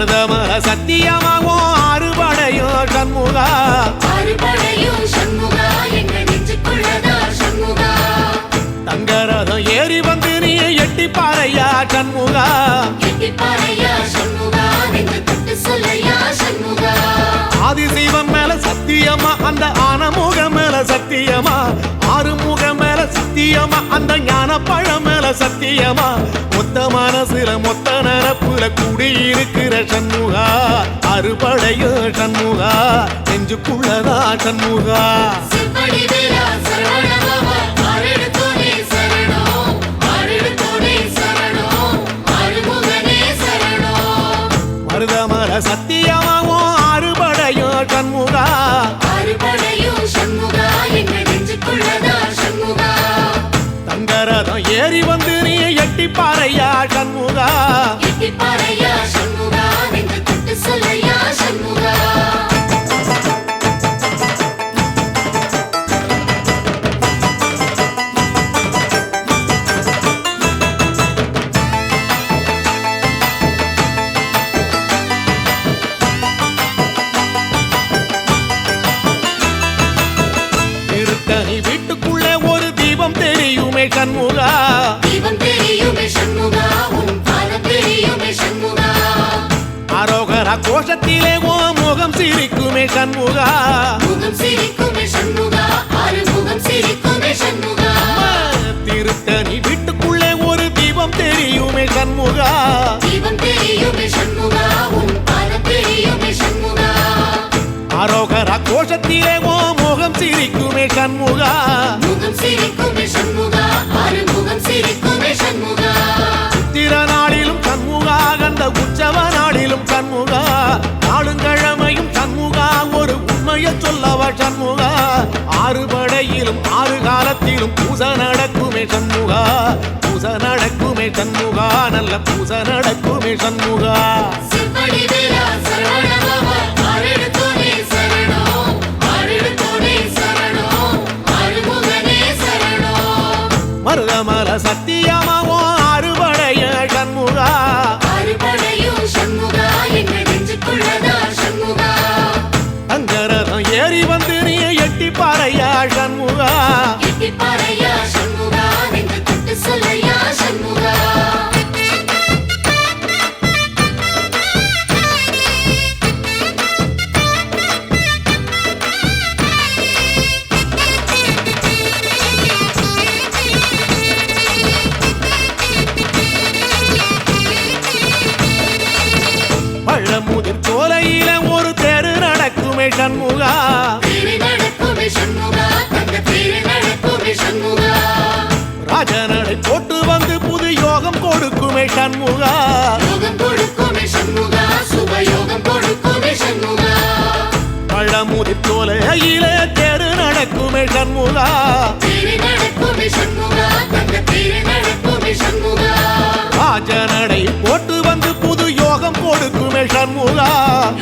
மருதமர சத்தியமாகும் அறுபடையும் சண்முகா அறுபடையும் சண்முகா எங்க நெஞ்சுக்குள்ளதா சண்முகா தங்கரதம் ஏறி வந்து நீ எட்டி பாறையா சண்முகா எட்டி பாறையா சண்முகா நெஞ்சு தொட்டு சொல்லையா சண்முகா ஆதிசைவம் மேல சத்தியமா அந்த ஆனமுகம் மேல சத்தியமா ஆறுமுகம் மேல சத்தியமா அந்த ஞான பழம் மேல சத்தியமா மொத்த மனசுல மொத்த நரப்புல குடியிருக்கிற சண்முகா அறுபடையும் சண்முகா நெஞ்சுக்குள்ளதா சண்முகா சிவடி வேலா சரவணபவா ஆரெடுத்தோனே சரணம் ஆரெடுத்தோனே சரணம் ஆறுமுகனே சரணம் மருதமர சத்தியமாவும் அறுபடையும் சண்முகா அறுபடையும் சண்முகா எங்க நெஞ்சுக்குள்ளதா சண்முகா தங்கரதம் ஏறி வந்து நீ எட்டி பாறையா சண்முகா எட்டி பாறையா சண்முகா நெஞ்சு தொட்டு சொல்லையா சண்முகா திருத்தணி வீட்டுக்குள்ளே ஒரு தீபம் தெரியுமே சண்முகா தீபம் தெரியுமே சண்முகா உன் பாதம் தெரியுமே சண்முகா அரோகரா கோஷத்திலே ஓ முகம் சிரிக்குமே சண்முகா முகம் சிரிக்குமே சண்முகா ஆறுமுகம் சிரிக்குமே சண்முகா திருத்தணி வீட்டுக்குள்ளே ஒரு தீபம் தெரியுமே சண்முகா தீபம் தெரியுமே சண்முகா உன் பாதம் தெரியுமே சண்முகா அரோகரா கோஷத்திலே ஓ முகம் சிரிக்குமே சண்முகா முகம் சிரிக்குமே சண்முகா ஆறுமுகம் சிரிக்குமே சண்முகா சித்திர நாளிலும் சண்முகா கந்த உற்சவ நாளிலும் சண்முகா நாளுங்கிழமையும் சண்முகா ஒரு உண்மையை சொல்லவா சண்முகா ஆறுபடையிலும் ஆறு காலத்திலும் பூச நடக்குமே சண்முகா பூச நடக்குமே சண்முகா நல்ல பூச நடக்குமே சண்முகா சிவடி வேலா சரவணபவா ஆரெடுத்தோனே சரணம் ஆரெடுத்தோனே சரணம் ஆறுமுகனே சரணம் மருதமர சத்தியமாவும் அறுபடைய சண்முகா அறுபடையும் சண்முகா எங்க நெஞ்சுக்குள்ளதா சண்முகா தங்கரதம் ஏறி வந்து நீ எட்டி பாறையா சண்முகா எட்டி பாறையா சண்முகா நெஞ்சு தொட்டு சொல்லையா சண்முகா பழமுதிர் சோலையில ஒரு தெரு நடக்குமே சண்முகா தேரு நடக்குமே சண்முகா தங்க தேரு நடக்குமே சண்முகா ராஜனடை போட்டு வந்து புது யோகம் கொடுக்குமே சண்முகா யோகம் கொடுக்குமே சண்முகா சுபயோகம் கொடுக்குமே சண்முகா பழமுதிர் சோலையில தெரு நடக்குமே சண்முகா தேரு நடக்குமே சண்முகா தங்க தேரு நடக்குமே சண்முகா ராஜனடை போட்டு வந்து புது யோகம் கொடுக்குமே சண்முகா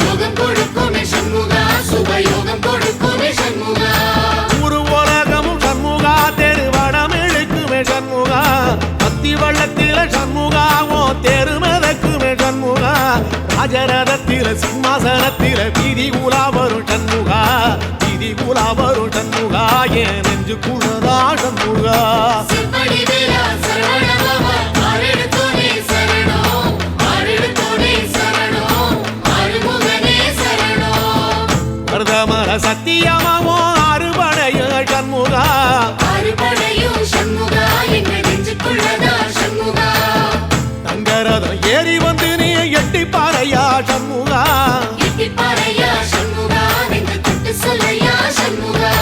யோகம் கொடுக்குமே சண்முகா சுபயோகம் கொடுக்குமே சண்முகா ஒரு உலகமும் சண்முகா தெரு வடம் இழுக்குமே சண்முகா பத்தி வள்ளத்தில சண்முகாவோ தெரு மிதக்குமே சண்முகா ராஜரதத்தில சிம்மாசனத்தில வீதி உலா வரும் சண்முகா வீதி உலா வரும் சண்முகா என் நெஞ்சுக்குள்ளதா சண்முகா சிவடி வேலா சரவணபவா ஆரெடுத்தோனே சரணம் ஆரெடுத்தோனே சரணம் ஆறுமுகனே சரணம் மருதமர சத்தியமாவோ அறுபடைய சண்முகா அறுபடையும் சண்முகா எங்க நெஞ்சுக்குள்ளதா சண்முகா தங்கரதம் ஏறி வந்து நீ எட்டி பாறையா சண்முகா எட்டி பாறையா சண்முகா நெஞ்சு தொட்டு சொல்லையா சண்முகா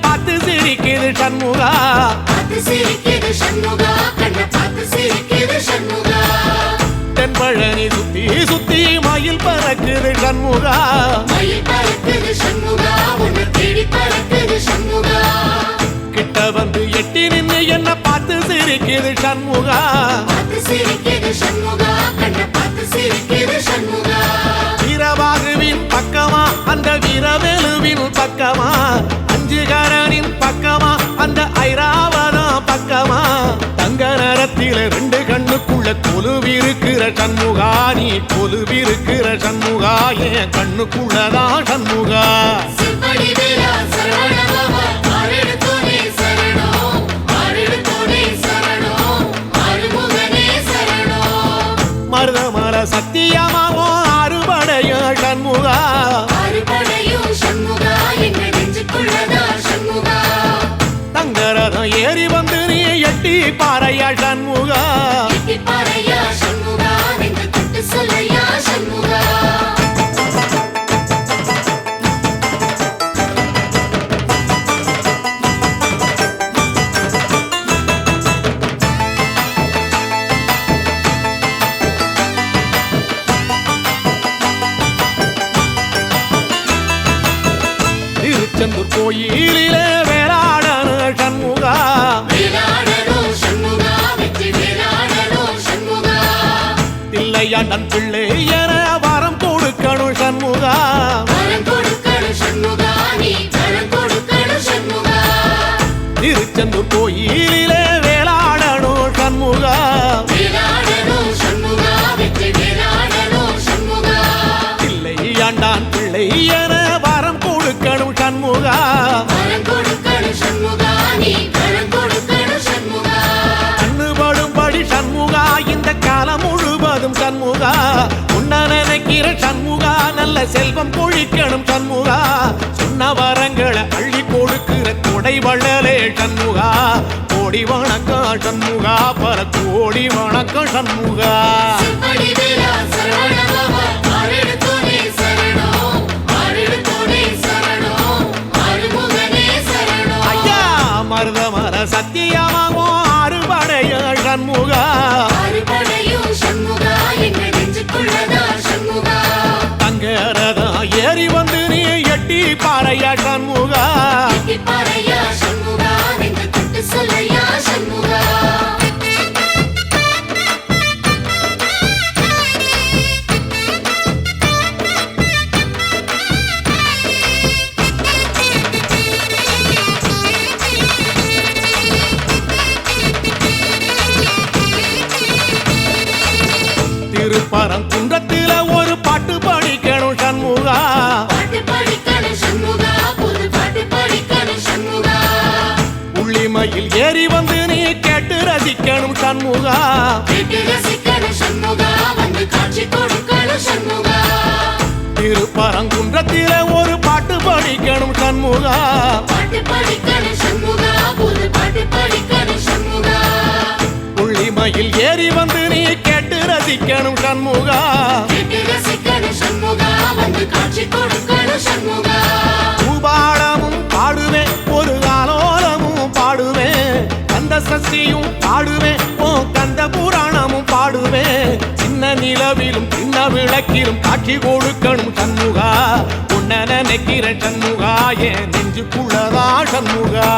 பார்த்து சிரிக்குது சண்முகா பார்த்து சிரிக்குது சண்முகா கண்ண பார்த்து சிரிக்குது சண்முகா தென்பழனி சுத்தி சுத்தி மயில் பறக்குது சண்முகா மயில் பறக்குது சண்முகா உன்னை தேடி பறக்குது சண்முகா கிட்ட வந்து எட்டி நின்னு என்ன பார்த்து சிரிக்குது சண்முகா பார்த்து சிரிக்குது சண்முகா கண்ண பார்த்து சிரிக்குது சண்முகா வீரபாகுவின் பக்கமா அந்த வீரவேலுவின் பக்கமா அஞ்சுகரனின் பக்கமா அந்த ஐராவதம் பக்கமா தங்க நேரத்தில ரெண்டு கண்ணுக்குள்ள கொலுவிருக்கிற சண்முகா நீ கொலுவிருக்கிற சண்முகா என் கண்ணுக்குள்ளதான் சண்முகா சிம்படி வேலா சரவணபவா ஆரெடுத்தோனே சரணம் ஆரெடுத்தோனே சரணம் ஆறுமுகனே சரணம் மருதமர சத்தியமாவோ அறுபடைய சண்முகா ஆறுபடையும் சண்முகா எங்க நெஞ்சுக்குள்ளதா சண்முகா தங்கரதம் ஏறி வந்து நீ எட்டி பாறையா சண்முகா எட்டி பாறையா சண்முகா நெஞ்சு தொட்டு சொல்லையா சண்முகா திருச்செந்தூர் கோயிலிலே வேளாடன சண்முகா வேலாடணும் சண்முகா வெற்றி வேலாடணும் சண்முகா தில்லையாண்டன் பிள்ளை என வரம் கொடுக்கணும் சண்முகா வரம் கொடுக்கணும் சண்முகா நீ வரம் கொடுக்கணும் சண்முகா திருச்செந்தூர் கோயிலிலே வேளாடணும் சண்முகா வேலாடணும் சண்முகா வெற்றி வேலாடணும் சண்முகா தில்லையாண்டான் பிள்ளை என வரம் கொடுக்கணும் சண்முகா வரம் கொடுக்கணும் சண்முகா நீ வரம் கொடுக்கணும் சண்முகா கண்ணுபடும்படி சண்முகா இந்த காலம் முழுவதும் சண்முகா உன்ன நினைக்கிற சண்முகா நல்ல செல்வம் கொழிக்கணும் சண்முகா சொன்ன வரங்களை அள்ளி கொடுக்கிற கொடை வள்ளலே சண்முகா கோடி வணக்கம் சண்முகா பல கோடி வணக்கம் சண்முகா சிம்படி வேலா சரவணபவா ஆரெடுத்தோனே சரணம் ஆரெடுத்தோனே சரணம் ஆறுமுகனே சரணம் ஐயா மருதமர சத்தியமாவோ அறுபடைய சண்முகா ஆறுபடையும் சண்முகா எங்க நெஞ்சுக்குள்ளதா சண்முகா தங்கரதம் ஏறி வந்து நீ எட்டி பாறையா சண்முகா எட்டி பாறையா சண்முகா நெஞ்சு தொட்டு சொல்லையா சண்முகா திருப்பரங்குன்றத்தில ஒரு பாட்டு படிக்கணும் சண்முகா பாட்டு படிக்கணும் சண்முகா புது பாட்டு படிக்கணும் சண்முகா உள்ளிமையில் ஏறி வந்து நீ கேட்டு ரசிக்கணும் சண்முகா கேட்டு ரசிக்கணும் சண்முகா வந்து காட்சி கொடுக்கணும் சண்முகா திருப்பரங்குன்றத்தில ஒரு பாட்டு படிக்கணும் சண்முகா பாட்டு படிக்கணும் சண்முகா புது பாட்டு படிக்கணும் சண்முகா உள்ளிமையில் ஏறி வந்து நீ கேட்டு ரசிக்கணும் சண்முகா கேட்டு ரசிக்கணும் சண்முகா வந்து காட்சி கொடுக்கணும் சண்முகா பூபாடமும் பாடுவேன் ஒரு ஆலோலமும் பாடுவேன் கந்த சஷ்டியும் பாடுவேன் ஓ கந்த புராணமும் பாடுவேன் சின்ன நிலவிலும் சின்ன விளக்கிலும் காட்சி கொடுக்கணும் சண்முகா உன்ன நினைக்கிற சண்முகா என் நெஞ்சுக்குள்ளதா சண்முகா